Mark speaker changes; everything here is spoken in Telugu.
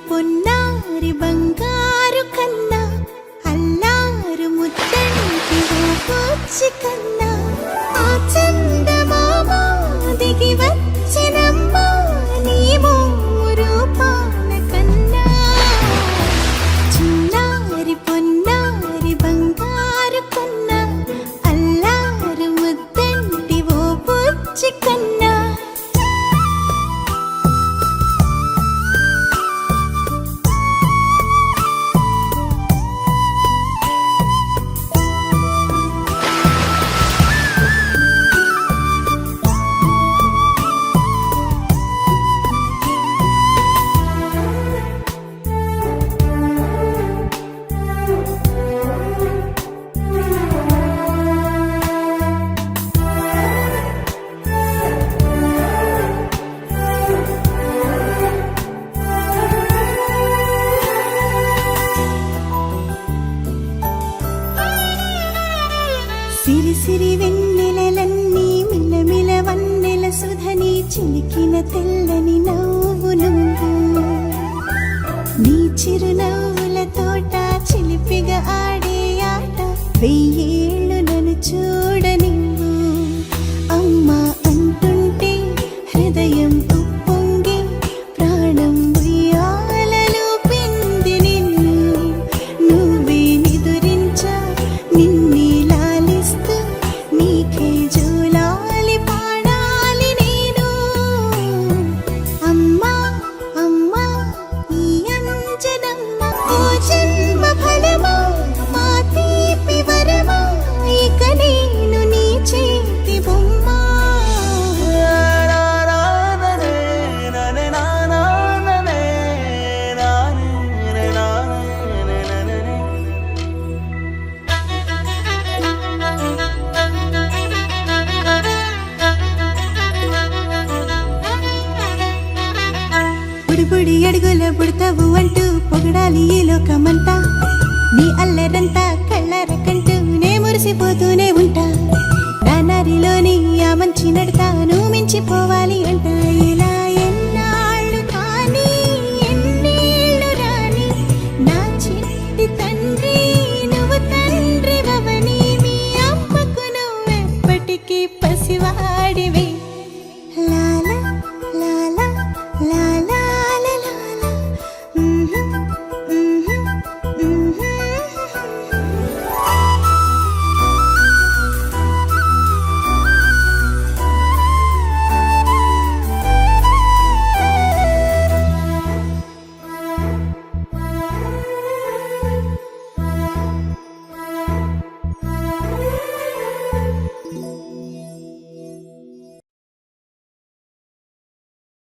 Speaker 1: పొన్నారి బంగారు కన్నా అల్లారు ముద్దంటి పూచి కన్నా ఆ చందమామ దిగి వచ్చినమ్మా నీ రూపాల కన్నా చిన్నారి పొన్నారి బంగారు కన్నా అల్లారు ముద్దంటి పూచి కన్నా సిరి సిరి వెన్నెలలన్నీ మిలమిల వన్నెల సుధని చిలికిన తెల్లని నవ్వు నువ్వు నీ చిరునవ్వుల తోట చిలిపిగా ఆడే ఆట వెయ్యేళ్ళు నన్ను చూడనివ్వు అమ్మా అంటుంటే హృదయం ఉప్పొంగి ప్రాణం ఉయ్యాలలో పిండి నిన్ను నువ్వే నిదురించా నిన్నే నీకే జూలాలి పాడాలి నేను అమ్మా అమ్మా ఈ అంజనమ్మ ఓ జన్మ ఫలమా మా తీపి వరమా ఇక నేను నీ చేతి బొమ్మ బుడి అడుగుల బుడతావు అంటూ పొగడాలి ఈ లోకమంతా నీ అల్లరంతా కళ్ళరకంటూ నే మురిసిపోతూనే ఉంటా నా నారిలోని ఆ మంచి నడతా నువ్వు మించిపోవా